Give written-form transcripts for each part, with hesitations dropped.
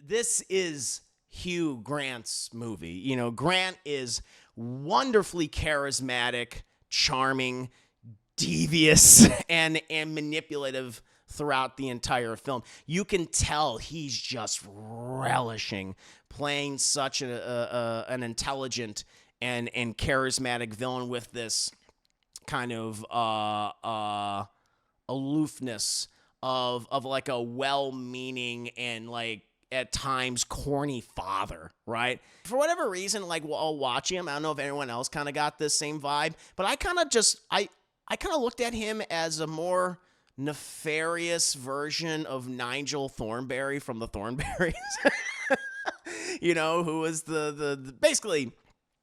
This is Hugh Grant's movie. You know, Grant is wonderfully charismatic, charming, devious, and manipulative throughout the entire film. You can tell he's just relishing playing such an intelligent and charismatic villain with this kind of aloofness of like a well-meaning and like at times corny father, right? For whatever reason, like while watching him, I don't know if anyone else kind of got this same vibe, but I kind of just I kind of looked at him as a more nefarious version of Nigel Thornberry from the Thornberries. You know, who was the basically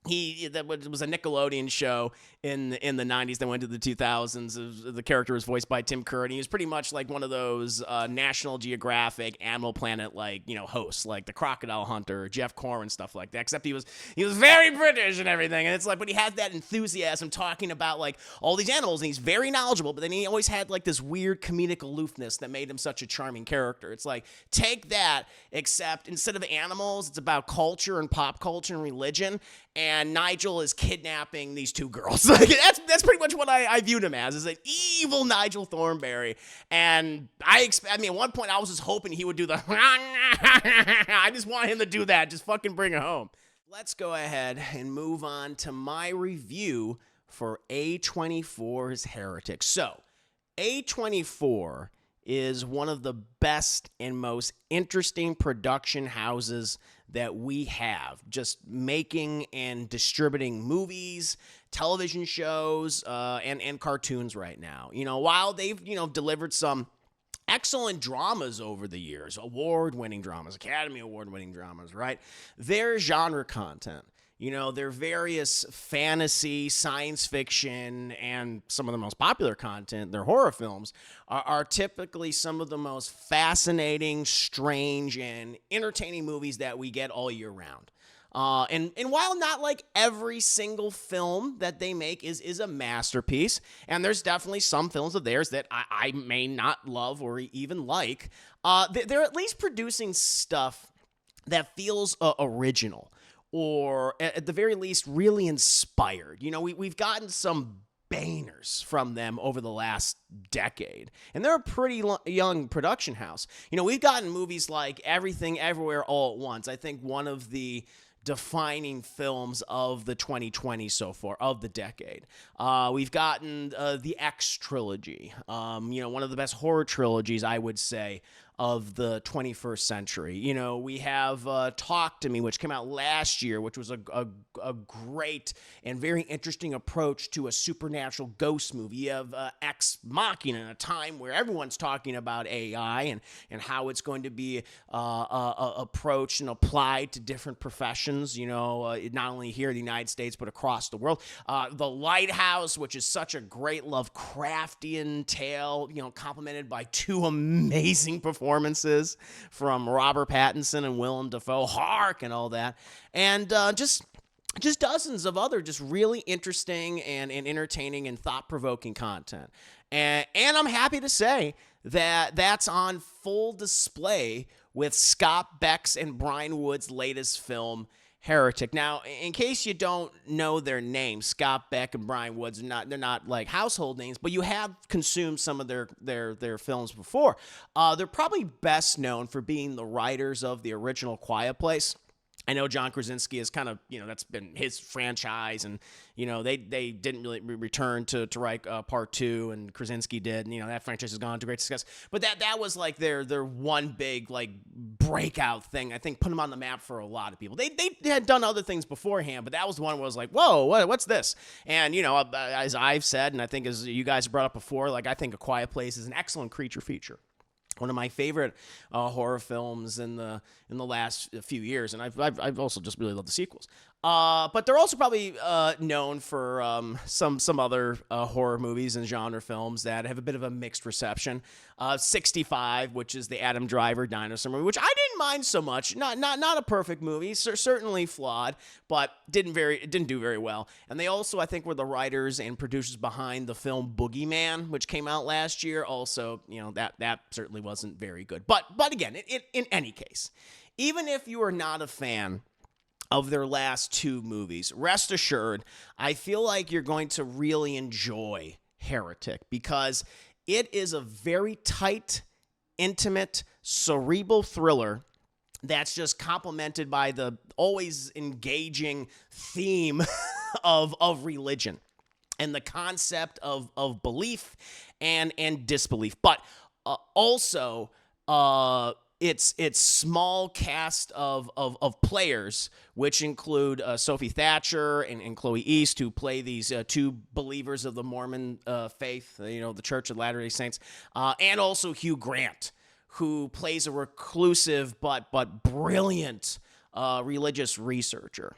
that was a Nickelodeon show in the 90s that went to the 2000s. The character was voiced by Tim Curry. He was pretty much like one of those National Geographic, Animal Planet like, you know, hosts, like the Crocodile Hunter, Jeff Corwin, stuff like that. Except he was very British and everything. And it's like, but he had that enthusiasm talking about like all these animals, and he's very knowledgeable. But then he always had like this weird comedic aloofness that made him such a charming character. It's like, take that, except instead of animals, it's about culture and pop culture and religion. And Nigel is kidnapping these two girls. Like, that's pretty much what I viewed him as, is an evil Nigel Thornberry. And I mean, at one point I was just hoping he would do the I just want him to do that. Just fucking bring it home. Let's go ahead and move on to my review for A24's Heretic. So, A24 is one of the best and most interesting production houses that we have, just making and distributing movies, television shows, and cartoons right now. You know, while they've, you know, delivered some excellent dramas over the years, award-winning dramas, Academy Award-winning dramas, right? Their genre content, you know, their various fantasy, science fiction, and some of the most popular content, their horror films, are typically some of the most fascinating, strange, and entertaining movies that we get all year round. And while not like every single film that they make is a masterpiece, and there's definitely some films of theirs that I may not love or even like, they're at least producing stuff that feels original, or at the very least really inspired. You know, we've gotten some bangers from them over the last decade, and they're a pretty young production house. You know, we've gotten movies like Everything Everywhere All at Once. I think one of the defining films of the 2020s so far, of the decade. We've gotten the X trilogy, you know, one of the best horror trilogies, I would say, of the 21st century. You know, we have Talk to Me, which came out last year, which was a great and very interesting approach to a supernatural ghost movie. You have Ex Machina, in a time where everyone's talking about AI and how it's going to be approached and applied to different professions, you know, not only here in the United States, but across the world. The Lighthouse, which is such a great Lovecraftian tale, you know, complemented by two amazing performances from Robert Pattinson and Willem Dafoe, Hark, and all that. And just dozens of other just really interesting and entertaining and thought-provoking content. And I'm happy to say that that's on full display with Scott Beck's and Brian Wood's latest film, Heretic. Now, in case you don't know their names, Scott Beck and Brian Woods, they're not like household names, but you have consumed some of their films before. They're probably best known for being the writers of the original Quiet Place. I know John Krasinski is kind of, you know, that's been his franchise, and, you know, they didn't really return to write part two, and Krasinski did, and, you know, that franchise has gone to great success. But that was like their one big like breakout thing. I think put them on the map for a lot of people. They had done other things beforehand, but that was the one where I was like, whoa, what's this? And, you know, as I've said, and I think as you guys brought up before, like, I think A Quiet Place is an excellent creature feature. One of my favorite horror films in the last few years, and I've also just really loved the sequels. But they're also probably known for some other horror movies and genre films that have a bit of a mixed reception. 65, which is the Adam Driver dinosaur movie, which I didn't mind so much. Not a perfect movie, certainly flawed, but didn't do very well. And they also, I think, were the writers and producers behind the film Boogeyman, which came out last year. Also, you know, that certainly wasn't very good. But again, in any case, even if you are not a fan of their last two movies, rest assured, I feel like you're going to really enjoy Heretic because it is a very tight, intimate, cerebral thriller that's just complemented by the always engaging theme of religion and the concept of belief and disbelief. But also, it's small cast of players, which include Sophie Thatcher and Chloe East, who play these two believers of the Mormon faith, the Church of Latter-day Saints, and also Hugh Grant, who plays a reclusive but brilliant religious researcher.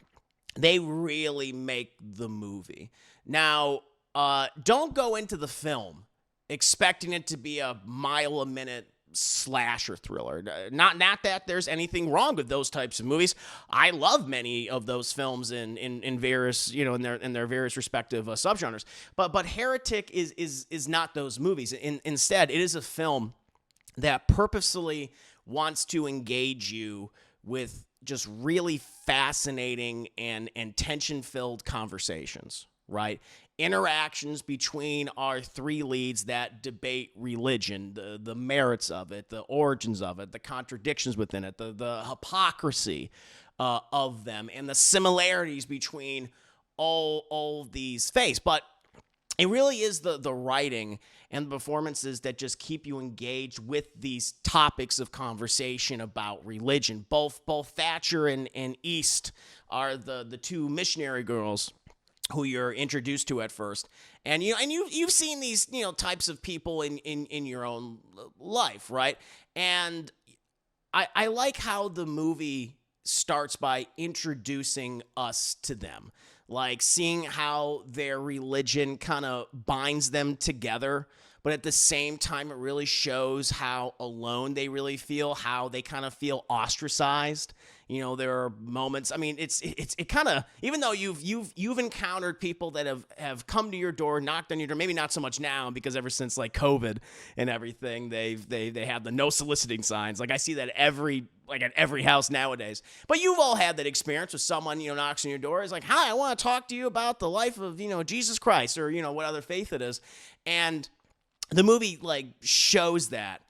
They really make the movie. Now, don't go into the film expecting it to be a mile-a-minute slasher thriller. Not that there's anything wrong with those types of movies. I love many of those films in various, in their various respective subgenres. But Heretic is not those movies. Instead, it is a film that purposely wants to engage you with just really fascinating and tension-filled conversations, right? Interactions between our three leads that debate religion, the merits of it, the origins of it, the contradictions within it, the hypocrisy of them, and the similarities between all these faiths. But it really is the writing and the performances that just keep you engaged with these topics of conversation about religion. Both Thatcher and East are the two missionary girls who you're introduced to at first. And you've seen these types of people in your own life, right? And I like how the movie starts by introducing us to them. Like seeing how their religion kind of binds them together, but at the same time, it really shows how alone they really feel, how they kind of feel ostracized. There are moments. I mean, it kind of, even though you've encountered people that have come to your door, knocked on your door, maybe not so much now because ever since like COVID and everything, they have the no soliciting signs. Like I see that at every house nowadays. But you've all had that experience with someone, knocks on your door. Is like, hi, I want to talk to you about the life of, Jesus Christ or, what other faith it is. And the movie like shows that.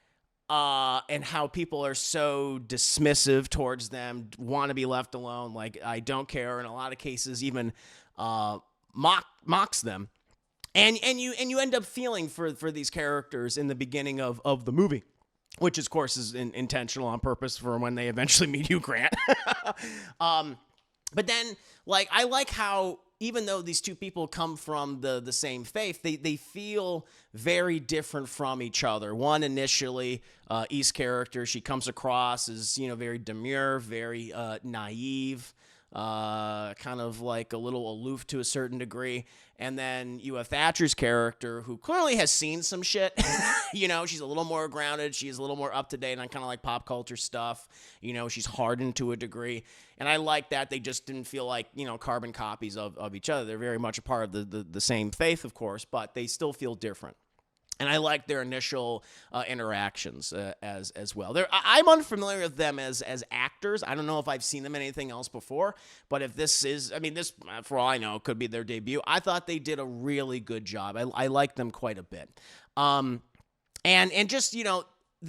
And how people are so dismissive towards them, want to be left alone, like I don't care. In a lot of cases, even mocks them, and you end up feeling for these characters in the beginning of the movie, which of course is intentional on purpose for when they eventually meet Hugh Grant. But then, like, I like how even though these two people come from the same faith, they feel very different from each other. One initially, East's character, she comes across as, very demure, very naive, kind of like a little aloof to a certain degree. And then you have Thatcher's character, who clearly has seen some shit. She's a little more grounded. She's a little more up to date on kind of like pop culture stuff. She's hardened to a degree. And I like that they just didn't feel like, carbon copies of each other. They're very much a part of the same faith, of course, but they still feel different. And I like their initial interactions as well. I'm unfamiliar with them as actors. I don't know if I've seen them in anything else before. But if this for all I know, could be their debut. I thought they did a really good job. I like them quite a bit. And just the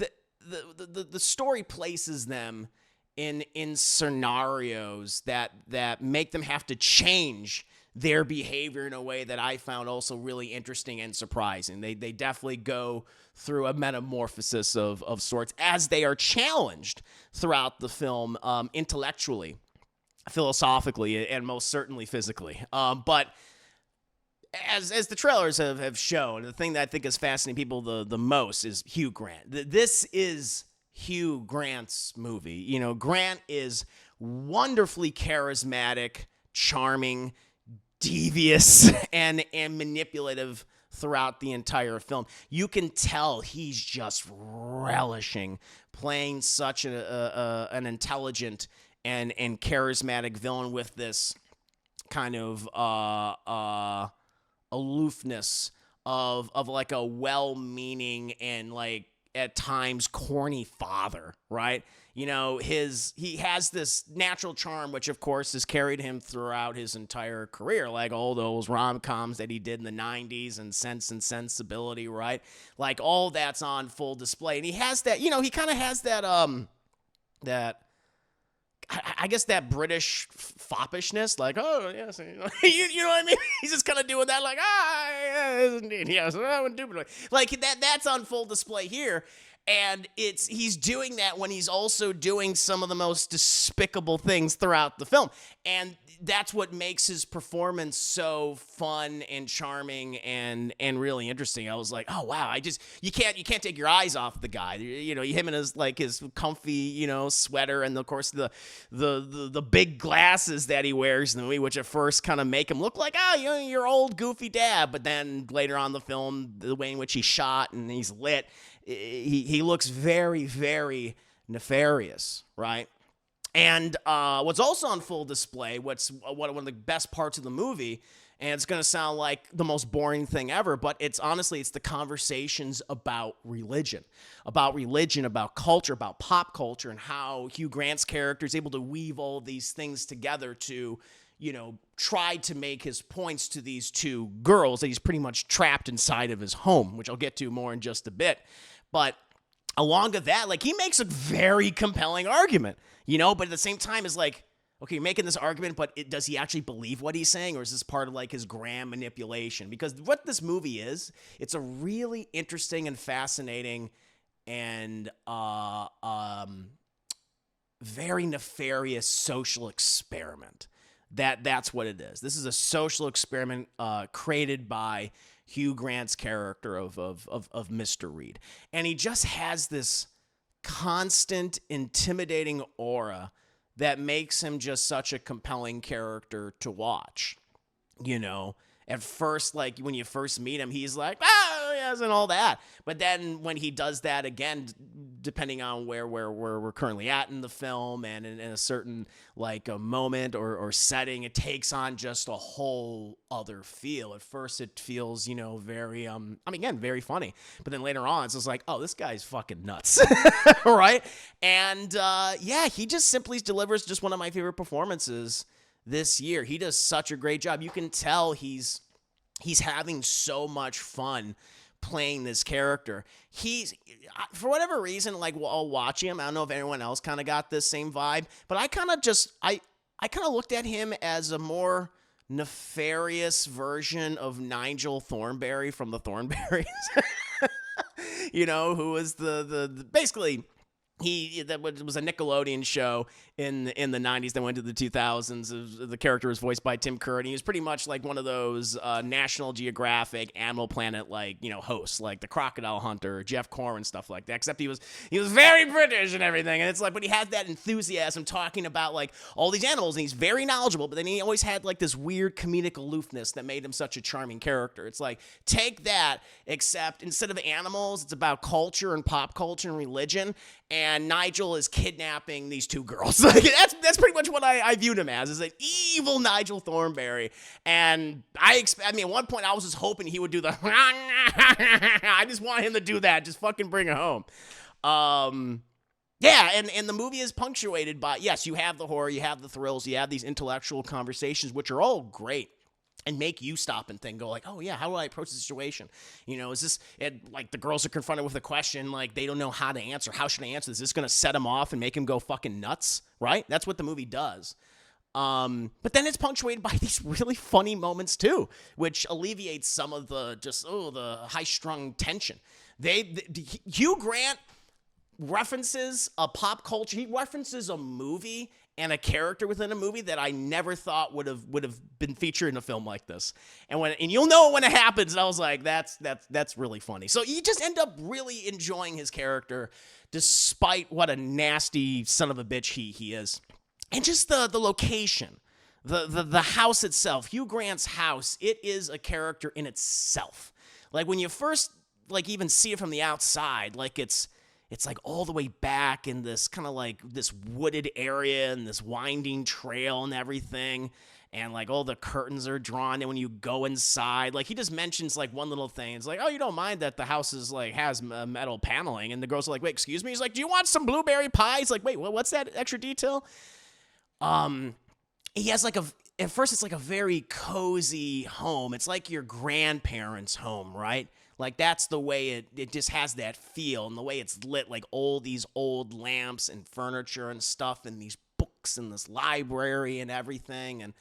story places them in scenarios that make them have to change their behavior in a way that I found also really interesting and surprising. They definitely go through a metamorphosis of sorts as they are challenged throughout the film, intellectually, philosophically, and most certainly physically. But as the trailers have shown, the thing that I think is fascinating people the most is Hugh Grant. This is Hugh Grant's movie. Grant is wonderfully charismatic, charming, devious, and manipulative throughout the entire film. You can tell he's just relishing playing such an intelligent and charismatic villain with this kind of aloofness of like a well-meaning and like at times corny father, right? You know, he has this natural charm, which of course has carried him throughout his entire career, like all those rom-coms that he did in the 90s and Sense and Sensibility, right? Like all that's on full display. And he has that, you know, he kind of has that I guess that British foppishness, like, oh, yes, you know, you know what I mean? He's just kind of doing that, like, yes, indubitably. Like, that's on full display here. And he's doing that when he's also doing some of the most despicable things throughout the film. And that's what makes his performance so fun and charming and really interesting. I was like, oh wow, you can't take your eyes off the guy. You know, him and his comfy, you know, sweater, and of course the big glasses that he wears in the movie, which at first kind of make him look like, you know, your old goofy dad. But then later on in the film, the way in which he's shot and he's lit, he looks very, very nefarious, right? And what's also on full display, one of the best parts of the movie, and it's going to sound like the most boring thing ever, but it's the conversations about religion, about culture, about pop culture, and how Hugh Grant's character is able to weave all of these things together to, you know, try to make his points to these two girls that he's pretty much trapped inside of his home, which I'll get to more in just a bit. But along with that, like, he makes a very compelling argument, you know, but at the same time is like, okay, you're making this argument, but does he actually believe what he's saying, or is this part of like his grand manipulation? Because what this movie is, it's a really interesting and fascinating and very nefarious social experiment. That's what it is. This is a social experiment created by Hugh Grant's character of Mr. Reed. And he just has this constant, intimidating aura that makes him just such a compelling character to watch. You know, at first, like, when you first meet him, he's like, oh, yes, and all that. But then when he does that again, depending on where we're currently at in the film and in a certain, like, a moment or setting, it takes on just a whole other feel. At first, it feels, you know, very, again, very funny. But then later on, it's just like, oh, this guy's fucking nuts, right? And, yeah, he just simply delivers just one of my favorite performances this year. He does such a great job. You can tell he's having so much fun playing this character. He's, for whatever reason, like, while watching him, I don't know if anyone else kind of got this same vibe, but I kind of looked at him as a more nefarious version of Nigel Thornberry from the Thornberrys. You know, who was the basically, that was a Nickelodeon show in the 90s that went to the 2000s. The character was voiced by Tim Curry, and he was pretty much like one of those National Geographic, Animal Planet, like, you know, hosts, like the Crocodile Hunter, Jeff Corwin, stuff like that. Except he was very British and everything, and it's like, but he had that enthusiasm talking about like all these animals, and he's very knowledgeable. But then he always had like this weird comedic aloofness that made him such a charming character. It's like, take that, except instead of animals, it's about culture and pop culture and religion. And Nigel is kidnapping these two girls. Like, that's pretty much what I viewed him as, is an evil Nigel Thornberry. And at one point I was just hoping he would do the I just want him to do that. Just fucking bring it home. Yeah, and the movie is punctuated by, yes, you have the horror, you have the thrills, you have these intellectual conversations, which are all great and make you stop and think, go like, oh yeah, how do I approach the situation? You know, is this, like, the girls are confronted with a question, like, they don't know how to answer. How should I answer this? Is this going to set him off and make him go fucking nuts, right? That's what the movie does. But then it's punctuated by these really funny moments too, which alleviates some of the the high-strung tension. Hugh Grant references a pop culture. He references a movie and a character within a movie that I never thought would have been featured in a film like this. And you'll know when it happens. And I was like, that's really funny. So you just end up really enjoying his character, despite what a nasty son of a bitch he is. And just the location, the house itself, Hugh Grant's house, it is a character in itself. Like, when you first, like, even see it from the outside, like, it's like all the way back in this kind of like this wooded area and this winding trail and everything. and like all the curtains are drawn, and when you go inside, like he just mentions like one little thing. It's like, oh, you don't mind that the house is like has metal paneling, and the girls are like, wait, excuse me. He's like, do you want some blueberry pie? He's like, wait, what's that extra detail? He has like at first it's like a very cozy home. It's like your grandparents' home, right? Like that's the way it just has that feel, and the way it's lit, like all these old lamps and furniture and stuff, and these books and this library and everything, and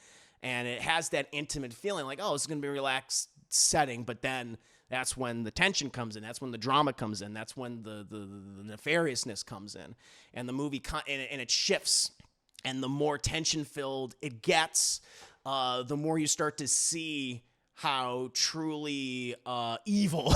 it has that intimate feeling, like, oh, this is gonna be a relaxed setting. But then that's when the tension comes in. That's when the drama comes in. That's when the nefariousness comes in, and the movie and it shifts. And the more tension-filled it gets, the more you start to see how truly evil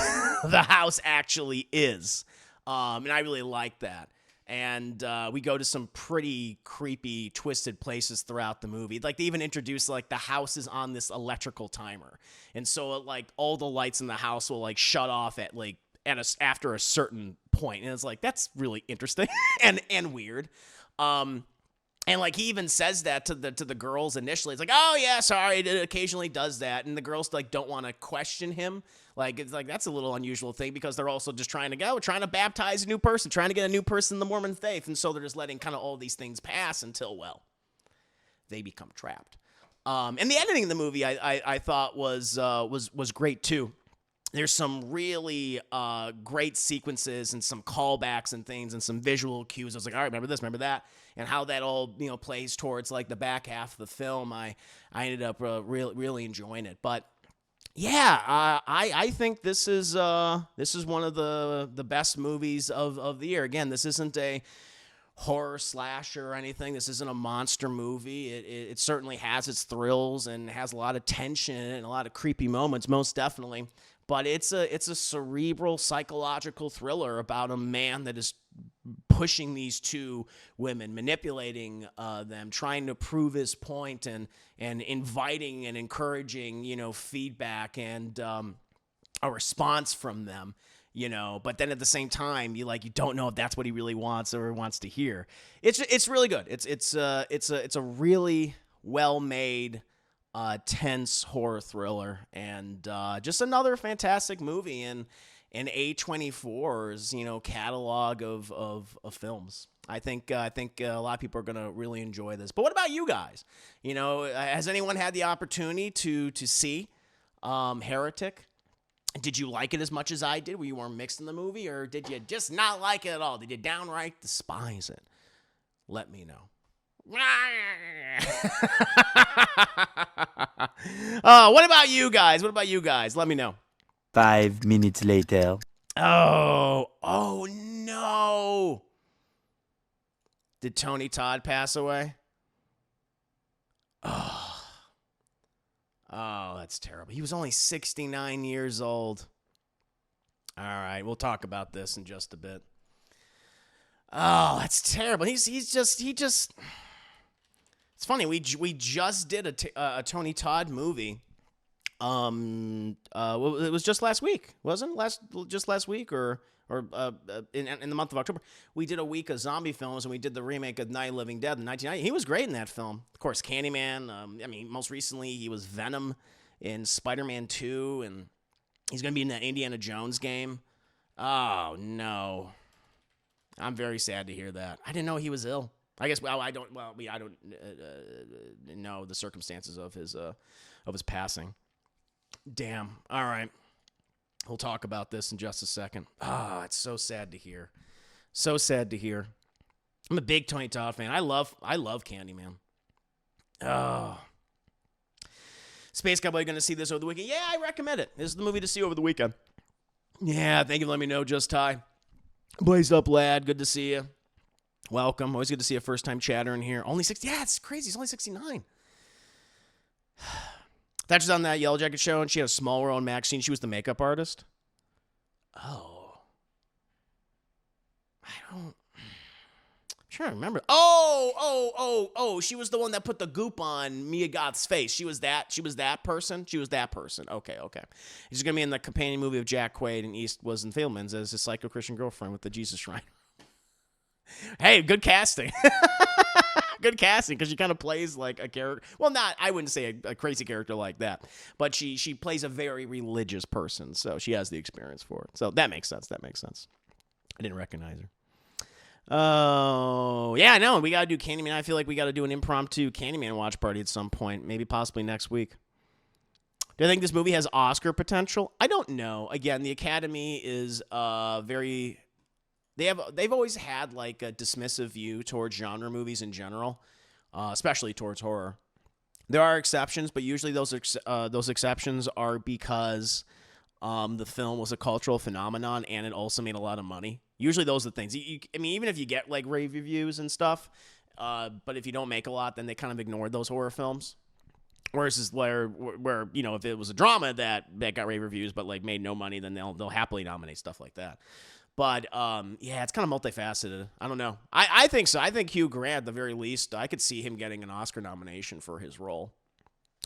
the house actually is. And I really like that. And we go to some pretty creepy, twisted places throughout the movie. Like, they even introduce, like, the house is on this electrical timer. And so, like, all the lights in the house will, like, shut off at, like, after a certain point. And it's like, that's really interesting and weird. And like he even says that to the girls initially. It's like, oh yeah, sorry, it occasionally does that, and the girls like don't want to question him. Like it's like that's a little unusual thing because they're also just trying to baptize a new person, trying to get a new person in the Mormon faith, and so they're just letting kind of all these things pass until they become trapped. And the editing of the movie I thought was great too. There's some really great sequences and some callbacks and things and some visual cues. I was like, all right, remember this, remember that, and how that all plays towards like the back half of the film. I ended up really enjoying it. But yeah, I think this is one of the best movies of the year. Again, this isn't a horror slasher or anything. This isn't a monster movie. It certainly has its thrills and has a lot of tension and a lot of creepy moments, most definitely. But it's a cerebral, psychological thriller about a man that is pushing these two women, manipulating them, trying to prove his point, and inviting and encouraging, feedback and a response from them. But then at the same time, you don't know if that's what he really wants or wants to hear. It's really good. It's a really well made, tense horror thriller, and just another fantastic movie in A24's catalog of films. I think a lot of people are gonna really enjoy this. But what about you guys? Has anyone had the opportunity to see Heretic? Did you like it as much as I did? Were you more mixed in the movie, or did you just not like it at all? Did you downright despise it? Let me know. What about you guys? Let me know. 5 minutes later. Oh no. Did Tony Todd pass away? Oh, that's terrible. He was only 69 years old. All right, we'll talk about this in just a bit. Oh, that's terrible. He just. It's funny. We just did a Tony Todd movie. It was just last week, wasn't it? Just last week, or in the month of October, we did a week of zombie films, and we did the remake of Night of the Living Dead in 1990. He was great in that film. Of course, Candyman. Most recently he was Venom in Spider-Man 2, and he's gonna be in that Indiana Jones game. Oh no, I'm very sad to hear that. I didn't know he was ill. I guess I don't know the circumstances of his passing. Damn. All right. We'll talk about this in just a second. It's so sad to hear. So sad to hear. I'm a big Tony Todd fan. I love Candyman. Oh. Space Cowboy, going to see this over the weekend? Yeah, I recommend it. This is the movie to see over the weekend. Yeah, thank you for letting me know, Just Ty. Blaze up, lad. Good to see you. Welcome. Always good to see a first-time chatter in here. Only 60. Yeah, it's crazy. He's only 69. Thatcher's on that Yellow Jacket show, and she had a small role in Maxine. She was the makeup artist. Oh. I'm trying to remember. Oh. She was the one that put the goop on Mia Goth's face. She was that person? She was that person. Okay. She's going to be in the companion movie of Jack Quaid and East Fieldman's as his psycho-Christian girlfriend with the Jesus shrine. Hey, good casting. Good casting, because she kind of plays like a character. Well, I wouldn't say a crazy character like that, but she plays a very religious person, so she has the experience for it. So that makes sense. I didn't recognize her. Oh, yeah, I know. We got to do Candyman. I feel like we got to do an impromptu Candyman watch party at some point, maybe possibly next week. Do I think this movie has Oscar potential? I don't know. Again, the Academy is very... They've always had like a dismissive view towards genre movies in general, especially towards horror. There are exceptions, but usually those exceptions are because the film was a cultural phenomenon and it also made a lot of money. Usually those are the things. I mean, even if you get like rave reviews and stuff, but if you don't make a lot, then they kind of ignored those horror films. Whereas is where you know, if it was a drama that got rave reviews but like made no money, then they'll happily nominate stuff like that. But yeah, it's kind of multifaceted. I don't know. I think so. I think Hugh Grant, at the very least, I could see him getting an Oscar nomination for his role,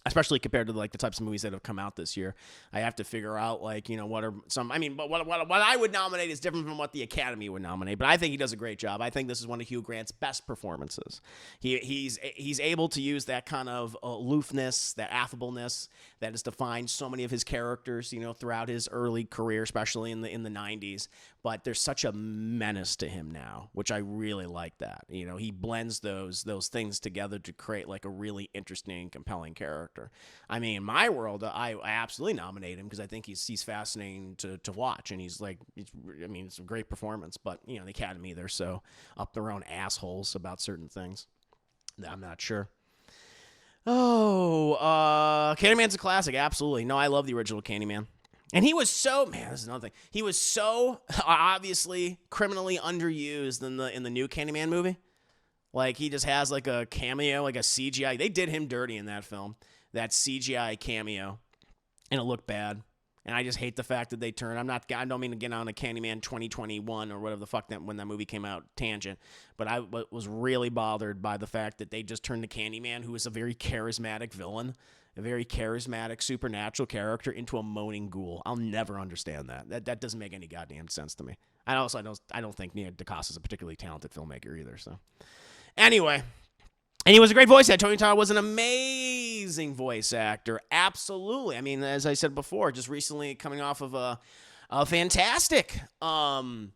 especially compared to like the types of movies that have come out this year. I have to figure out like, you know, what are some. I mean, but what I would nominate is different from what the Academy would nominate. But I think he does a great job. I think this is one of Hugh Grant's best performances. He's able to use that kind of aloofness, that affableness that has defined so many of his characters, you know, throughout his early career, especially in the 90s. But there's such a menace to him now, which I really like that. You know, he blends those things together to create like a really interesting, compelling character. I mean, in my world, I absolutely nominate him because I think he's fascinating to watch, and it's a great performance. But you know, the Academy, they're so up their own assholes about certain things that I'm not sure. Oh, Candyman's a classic, absolutely. No, I love the original Candyman. And he was so, man, this is another thing. He was so obviously criminally underused in the new Candyman movie. Like, he just has like a cameo, like a CGI. They did him dirty in that film, that CGI cameo, and it looked bad. And I just hate the fact that they turned. I don't mean to get on a Candyman 2021 or whatever the fuck when that movie came out tangent, but I was really bothered by the fact that they just turned the Candyman, who is a very charismatic villain, a very charismatic supernatural character, into a moaning ghoul. I'll never understand that. That doesn't make any goddamn sense to me. I don't think Nia DaCosta is a particularly talented filmmaker either. So anyway. And he was a great voice actor. Tony Todd was an amazing voice actor. Absolutely. I mean, as I said before, just recently coming off of a fantastic voice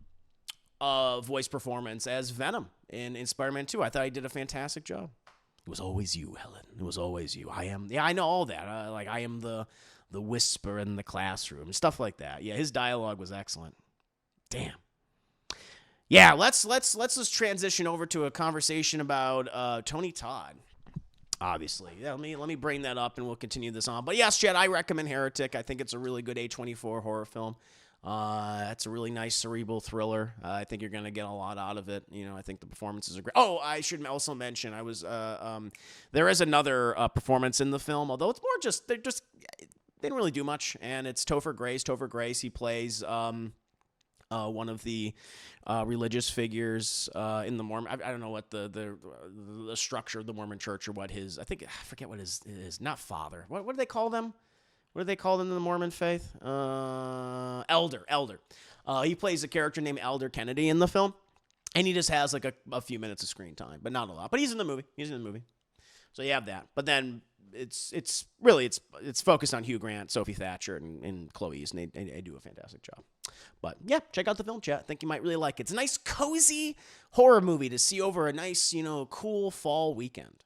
performance as Venom in Spider-Man 2. I thought he did a fantastic job. It was always you, Helen. It was always you. I know all that. I am the whisper in the classroom, stuff like that. Yeah, his dialogue was excellent. Damn. Yeah, let's just transition over to a conversation about Tony Todd. Obviously, yeah. Let me bring that up, and we'll continue this on. But yes, Jed, I recommend Heretic. I think it's a really good A24 horror film. It's a really nice cerebral thriller. I think you're gonna get a lot out of it. You know, I think the performances are great. Oh, I should also mention there is another performance in the film, although it's more just they didn't really do much, and it's Topher Grace. Topher Grace, he plays one of the religious figures in the Mormon. I don't know what the structure of the Mormon Church or what his. I forget what his is. Not father. What do they call them? What do they call them in the Mormon faith? Elder. He plays a character named Elder Kennedy in the film, and he just has like a few minutes of screen time, but not a lot. But he's in the movie. So you have that. But then it's really focused on Hugh Grant, Sophie Thatcher, and Chloe East, and they do a fantastic job. But yeah, check out the film, chat. I think you might really like it. It's a nice, cozy horror movie to see over a nice, cool fall weekend.